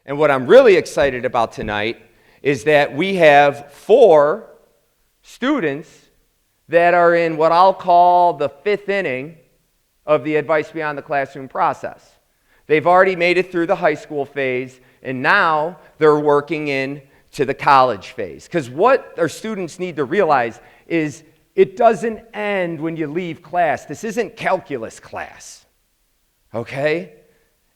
And what I'm really excited about tonight is that we have 4 students that are in what I'll call the 5th inning of the Advice Beyond the Classroom process. They've already made it through the high school phase, and now they're working into the college phase. Because what our students need to realize is it doesn't end when you leave class. This isn't calculus class, okay?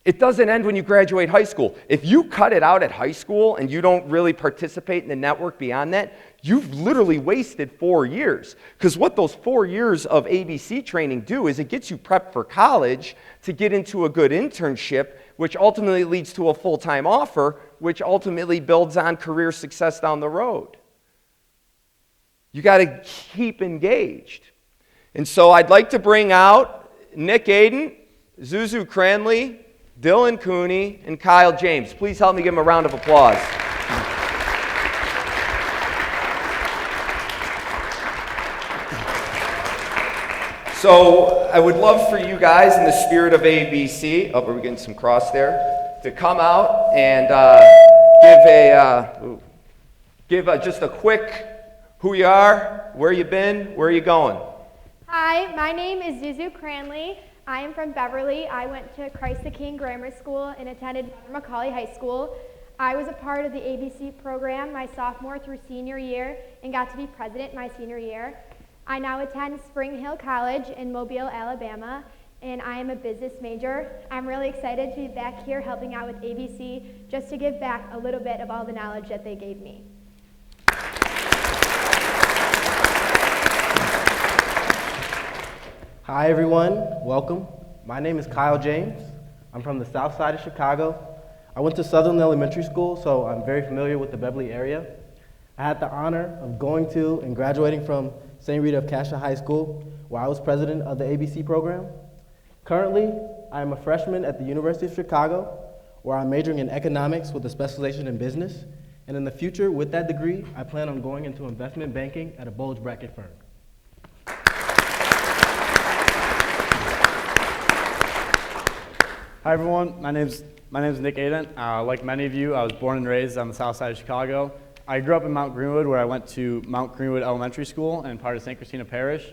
It doesn't end when you graduate high school. If you cut it out at high school and you don't really participate in the network beyond that, you've literally wasted 4 years. Because what those 4 years of ABC training do is it gets you prepped for college to get into a good internship, which ultimately leads to a full-time offer, which ultimately builds on career success down the road. You got to keep engaged. And so I'd like to bring out Nick Adent, Zuzu Cranley, Dylan Cooney, and Kyle James. Please help me give them a round of applause. So I would love for you guys, in the spirit of ABC, oh, we're getting some cross there, to come out and give just a quick who you are, where you been, where you going. Hi, my name is Zuzu Cranley. I am from Beverly. I went to Christ the King Grammar School and attended Macaulay High School. I was a part of the ABC program my sophomore through senior year and got to be president my senior year. I now attend Spring Hill College in Mobile, Alabama, and I am a business major. I'm really excited to be back here helping out with ABC just to give back a little bit of all the knowledge that they gave me. Hi everyone, welcome. My name is Kyle James. I'm from the south side of Chicago. I went to Southern Elementary School, so I'm very familiar with the Beverly area. I had the honor of going to and graduating from St. Rita of Cascia High School, where I was president of the ABC program. Currently, I am a freshman at the University of Chicago, where I'm majoring in economics with a specialization in business. And in the future, with that degree, I plan on going into investment banking at a bulge bracket firm. Hi everyone, my name's Nick Adent. Like many of you, I was born and raised on the south side of Chicago. I grew up in Mount Greenwood, where I went to Mount Greenwood Elementary School and part of St. Christina Parish.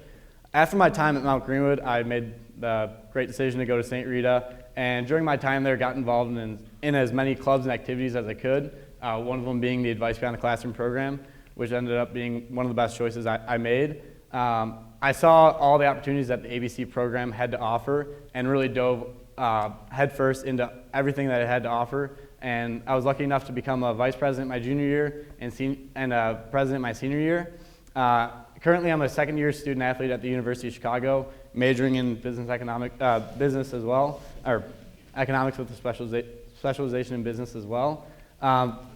After my time at Mount Greenwood, I made the great decision to go to St. Rita, and during my time there, got involved in as many clubs and activities as I could, one of them being the Advice Beyond the Classroom program, which ended up being one of the best choices I made. I saw all the opportunities that the ABC program had to offer and really dove headfirst into everything that it had to offer, and I was lucky enough to become a vice president my junior year and president my senior year. Currently, I'm a second-year student athlete at the University of Chicago, majoring in business as well, or economics with a specialization in business as well.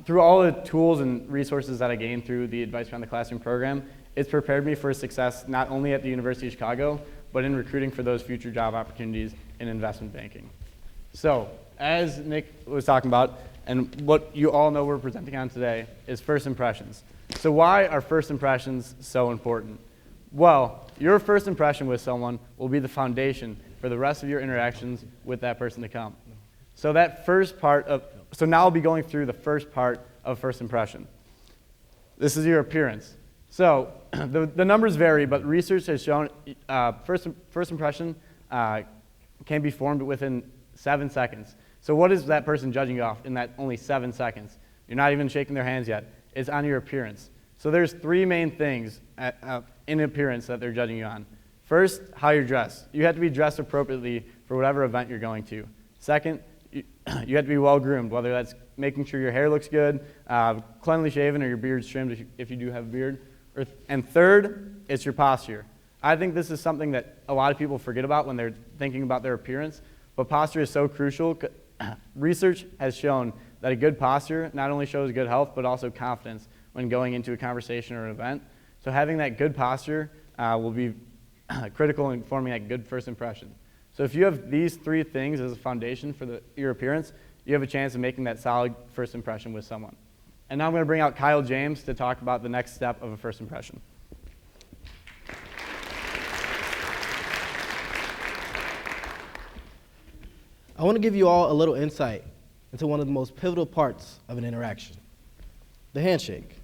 Through all the tools and resources that I gained through the Advice Beyond the Classroom program, it's prepared me for success not only at the University of Chicago, but in recruiting for those future job opportunities in investment banking. So, as Nick was talking about, and what you all know we're presenting on today, is first impressions. So why are first impressions so important? Well, your first impression with someone will be the foundation for the rest of your interactions with that person to come. So now I'll be going through the first part of first impression. This is your appearance. So the numbers vary, but research has shown first impression can be formed within 7 seconds. So what is that person judging you off in that only 7 seconds? You're not even shaking their hands yet. It's on your appearance. So there's 3 main things in appearance that they're judging you on. First, how you're dressed. You have to be dressed appropriately for whatever event you're going to. Second, you have to be well groomed, whether that's making sure your hair looks good, cleanly shaven, or your beard's trimmed if you do have a beard. And third, it's your posture. I think this is something that a lot of people forget about when they're thinking about their appearance, but posture is so crucial. Research has shown that a good posture not only shows good health, but also confidence when going into a conversation or an event. So having that good posture will be critical in forming that good first impression. So if you have these 3 things as a foundation for your appearance, you have a chance of making that solid first impression with someone. And now I'm going to bring out Kyle James to talk about the next step of a first impression. I want to give you all a little insight into one of the most pivotal parts of an interaction, the handshake.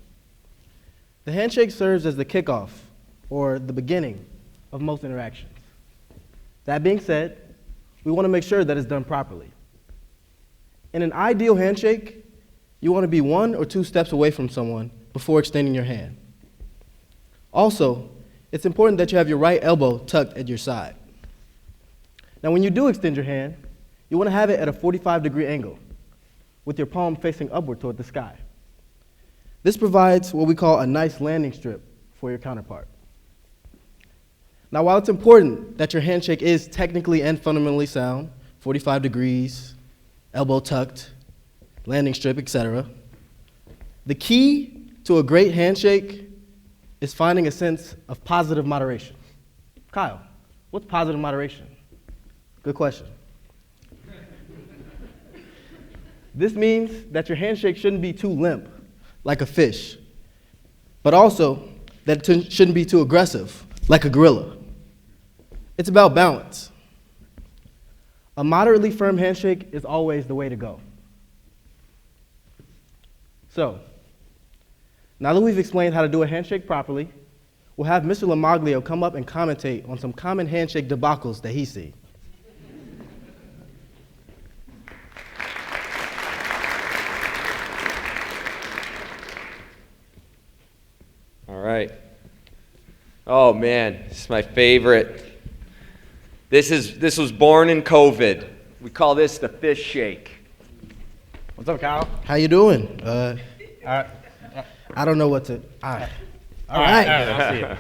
The handshake serves as the kickoff or the beginning of most interactions. That being said, we want to make sure that it's done properly. In an ideal handshake, you want to be 1 or 2 steps away from someone before extending your hand. Also, it's important that you have your right elbow tucked at your side. Now, when you do extend your hand, you want to have it at a 45-degree angle, with your palm facing upward toward the sky. This provides what we call a nice landing strip for your counterpart. Now, while it's important that your handshake is technically and fundamentally sound, 45 degrees, elbow tucked, landing strip, etc., the key to a great handshake is finding a sense of positive moderation. Kyle, what's positive moderation? Good question. This means that your handshake shouldn't be too limp, like a fish, but also that it shouldn't be too aggressive, like a gorilla. It's about balance. A moderately firm handshake is always the way to go. So, now that we've explained how to do a handshake properly, we'll have Mr. LoMaglio come up and commentate on some common handshake debacles that he sees. All right. Oh man, this is my favorite. This was born in COVID. We call this the fish shake. What's up, Kyle? How you doing? All right. I don't know what to. All right. I'll see you.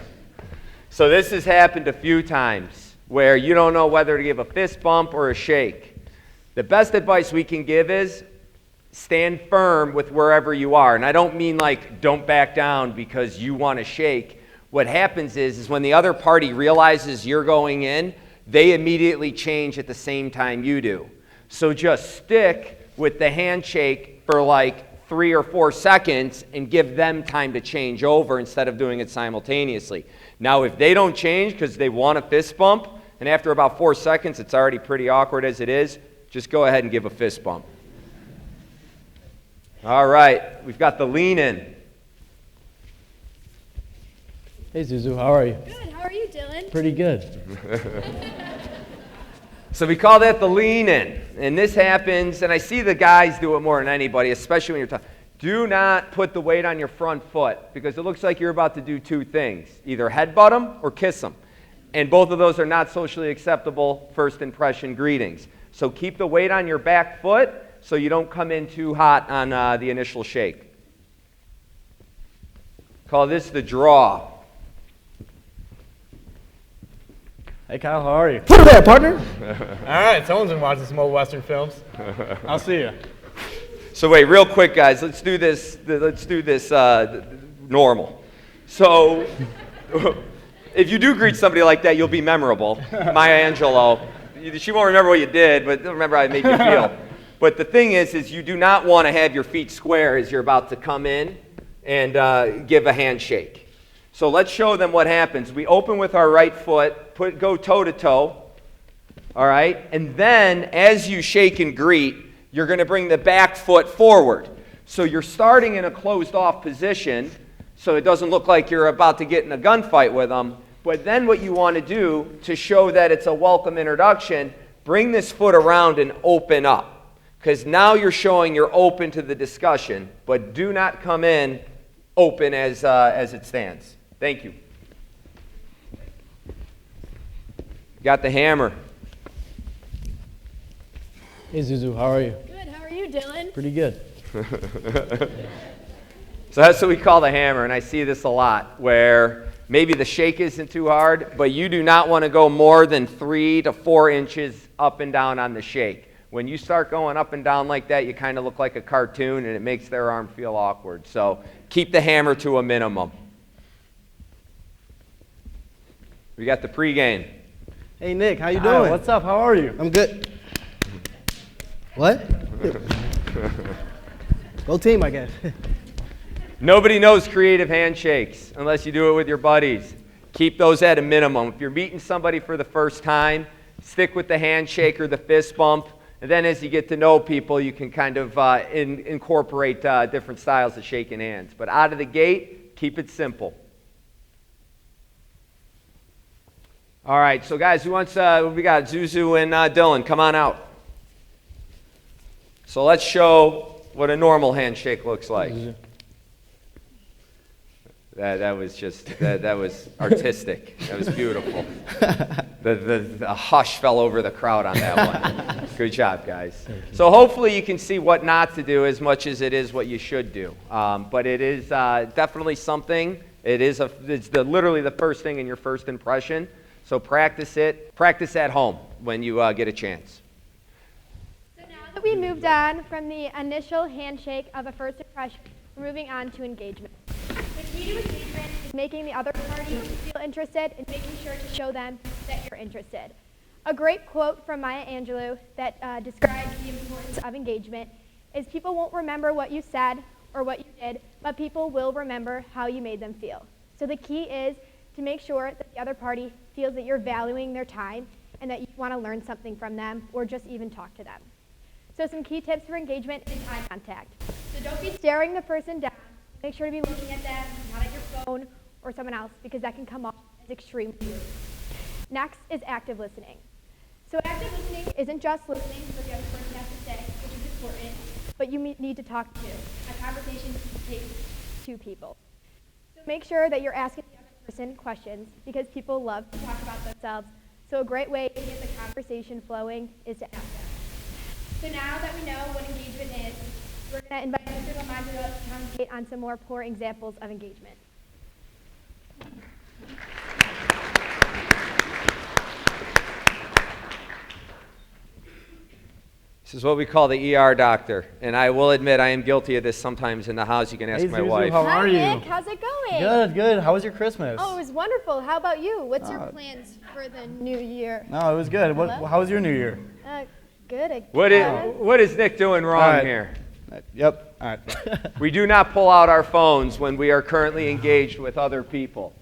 So this has happened a few times where you don't know whether to give a fist bump or a shake. The best advice we can give is stand firm with wherever you are. And I don't mean like don't back down because you want to shake. What happens is when the other party realizes you're going in, they immediately change at the same time you do. So just stick with the handshake for like 3 or 4 seconds and give them time to change over instead of doing it simultaneously. Now, if they don't change because they want a fist bump, and after about 4 seconds it's already pretty awkward as it is, just go ahead and give a fist bump. All right, we've got the lean in. Hey, Zuzu, how are you? Good. How are you, Dylan? Pretty good. So we call that the lean in. And this happens, and I see the guys do it more than anybody, especially when you're talking. Do not put the weight on your front foot because it looks like you're about to do 2 things, either headbutt them or kiss them. And both of those are not socially acceptable first impression greetings. So keep the weight on your back foot so you don't come in too hot on the initial shake. Call this the draw. Hey, Kyle, how are you? Put it there, partner. All right, someone's been watching some old Western films. I'll see you. So wait, real quick, guys. Let's do this normal. So if you do greet somebody like that, you'll be memorable. Maya Angelou. She won't remember what you did, but remember how it made you feel. But the thing is you do not want to have your feet square as you're about to come in and give a handshake. So let's show them what happens. We open with our right foot, go toe to toe, all right? And then as you shake and greet, you're going to bring the back foot forward. So you're starting in a closed off position so it doesn't look like you're about to get in a gunfight with them. But then what you want to do to show that it's a welcome introduction, bring this foot around and open up. Because now you're showing you're open to the discussion, but do not come in open as it stands. Thank you. Got the hammer. Hey, Zuzu, how are you? Good. How are you, Dylan? Pretty good. So that's what we call the hammer, and I see this a lot, where maybe the shake isn't too hard, but you do not want to go more than 3 to 4 inches up and down on the shake. When you start going up and down like that, you kind of look like a cartoon, and it makes their arm feel awkward. So keep the hammer to a minimum. We got the pregame. Hey, Nick, how you Hi, doing? what's up? How are you? I'm good. What? Go team, I guess. Nobody knows creative handshakes unless you do it with your buddies. Keep those at a minimum. If you're meeting somebody for the first time, stick with the handshake or the fist bump And then as you get to know people, you can kind of incorporate different styles of shaking hands. But out of the gate, keep it simple. All right, so guys, we got Zuzu and Dylan. Come on out. So let's show what a normal handshake looks like. That was artistic. That was beautiful. The hush fell over the crowd on that one. Good job, guys. So hopefully you can see what not to do as much as it is what you should do. But it is definitely something. It's literally the first thing in your first impression. So practice it. Practice at home when you get a chance. So now that we moved on from the initial handshake of a first impression, we're moving on to engagement. The key to engagement is making the other party feel interested and making sure to show them that you're interested. A great quote from Maya Angelou that describes the importance of engagement is people won't remember what you said or what you did, but people will remember how you made them feel. So the key is to make sure that the other party feels that you're valuing their time and that you want to learn something from them or just even talk to them. So some key tips for engagement is eye contact. So don't be staring the person down. Make sure to be looking at them, not at your phone or someone else, because that can come off as extremely rude. Next is active listening. So active listening isn't just listening to what the other person has to say, which is important, but you need to talk too. A conversation takes two people. So make sure that you're asking the other person questions, because people love to talk about themselves. So a great way to get the conversation flowing is to ask them. So now that we know what engagement is, we're going to invite Mr. LoMaglio to commentate on some more poor examples of engagement. This is what we call the ER doctor, and I will admit I am guilty of this sometimes in the house. You can ask my Zuzu, wife. how are you? Hi, Nick. How's it going? Good, good. How was your Christmas? Oh, it was wonderful. How about you? What's your plans for the new year? No, it was good. How was your New Year? Good. What is Nick doing wrong right. here? Yep. All right. We do not pull out our phones when we are currently engaged with other people.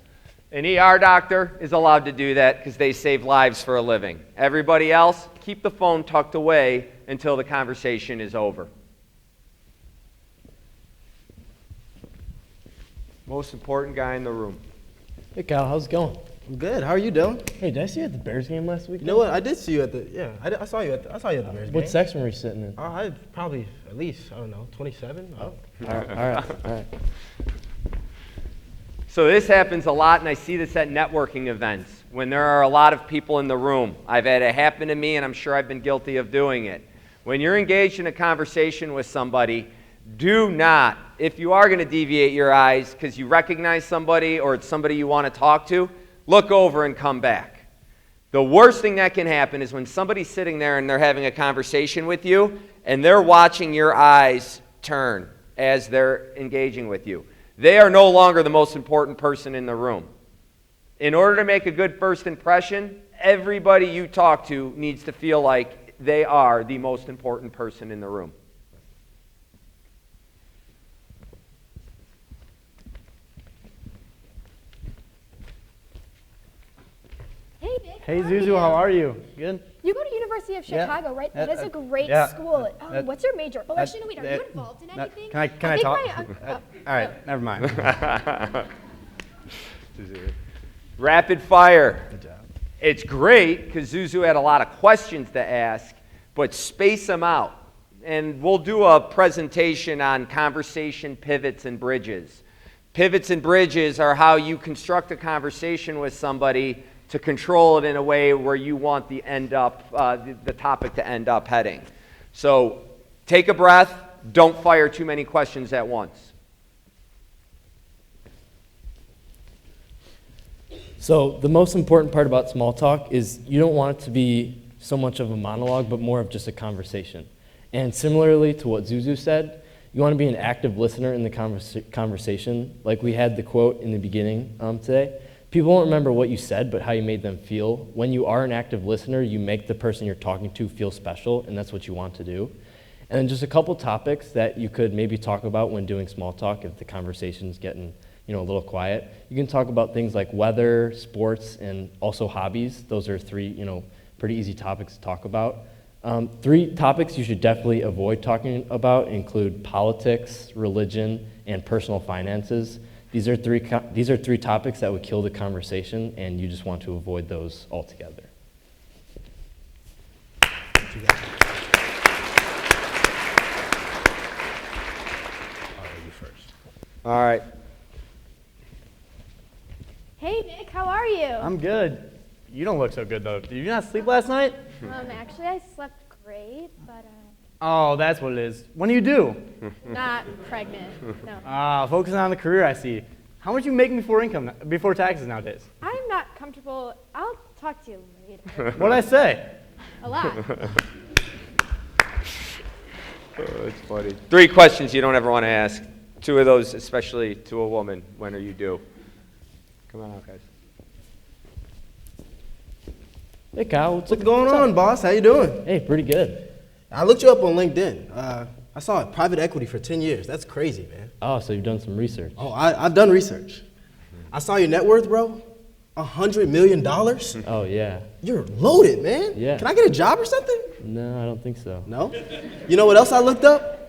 An ER doctor is allowed to do that because they save lives for a living. Everybody else, keep the phone tucked away until the conversation is over. Most important guy in the room. Hey Kyle, how's it going? I'm good. How are you doing? Hey, did I see you at the Bears game last week? You know what? I did see you at the I saw you at the Bears game. What section were you sitting in? I probably at least 27. All right. So this happens a lot, and I see this at networking events when there are a lot of people in the room. I've had it happen to me, and I'm sure I've been guilty of doing it. When you're engaged in a conversation with somebody, do not, if you are going to deviate your eyes because you recognize somebody or it's somebody you want to talk to, look over and come back. The worst thing that can happen is when somebody's sitting there and they're having a conversation with you and they're watching your eyes turn as they're engaging with you. They are no longer the most important person in the room. In order to make a good first impression, everybody you talk to needs to feel like they are the most important person in the room. Hey, Nick. Hey, Zuzu, how are you? Good? You go to University of Chicago, right? That is a great school. What's your major? Oh, actually, no, wait. Are you involved in anything? Can I talk? All right, never mind. Rapid fire. Good job. It's great because Zuzu had a lot of questions to ask, but space them out. And we'll do a presentation on conversation pivots and bridges. Pivots and bridges are how you construct a conversation with somebody to control it in a way where you want the topic to end up heading. So take a breath. Don't fire too many questions at once. So the most important part about small talk is you don't want it to be so much of a monologue, but more of just a conversation. And similarly to what Zuzu said, you want to be an active listener in the conversation. Like we had the quote in the beginning today. People won't remember what you said, but how you made them feel. When you are an active listener, you make the person you're talking to feel special, and that's what you want to do. And then just a couple topics that you could maybe talk about when doing small talk if the conversation's getting a little quiet. You can talk about things like weather, sports, and also hobbies. Those are three pretty easy topics to talk about. Three topics you should definitely avoid talking about include politics, religion, and personal finances. These are three topics that would kill the conversation, and you just want to avoid those altogether. All right. Hey Nick, how are you? I'm good. You don't look so good though. Did you not sleep last night? Actually I slept great, but Oh, that's what it is. When do you do? not pregnant. No. Focusing on the career, I see. How much you make before taxes nowadays? I'm not comfortable. I'll talk to you later. What'd I say? A lot. That's funny. 3 questions you don't ever want to ask. 2 of those, especially to a woman. When are you due? Come on out, guys. Hey, Kyle, What's going on, boss? How you doing? Hey, pretty good. I looked you up on LinkedIn. I saw it, private equity for 10 years. That's crazy, man. Oh, so you've done some research. Oh, I've done research. I saw your net worth, bro. $100 million? Oh, yeah. You're loaded, man. Yeah. Can I get a job or something? No, I don't think so. No? You know what else I looked up?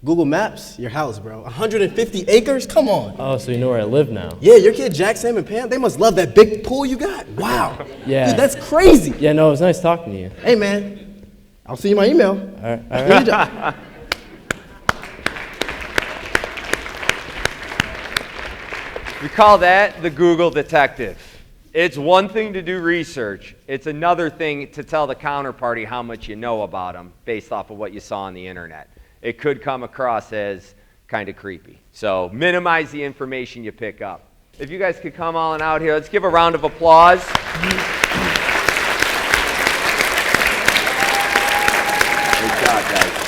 Google Maps, your house, bro. 150 acres? Come on. Oh, so you know where I live now? Yeah, your kid Jack, Sam, and Pam, they must love that big pool you got. Wow. Yeah. Dude, that's crazy. Yeah, no, it was nice talking to you. Hey, man, I'll see you my email. All right. All right. Good job. We call that the Google detective. It's one thing to do research. It's another thing to tell the counterparty how much you know about them based off of what you saw on the internet. It could come across as kind of creepy. So minimize the information you pick up. If you guys could come on out here, let's give a round of applause. Good job, guys.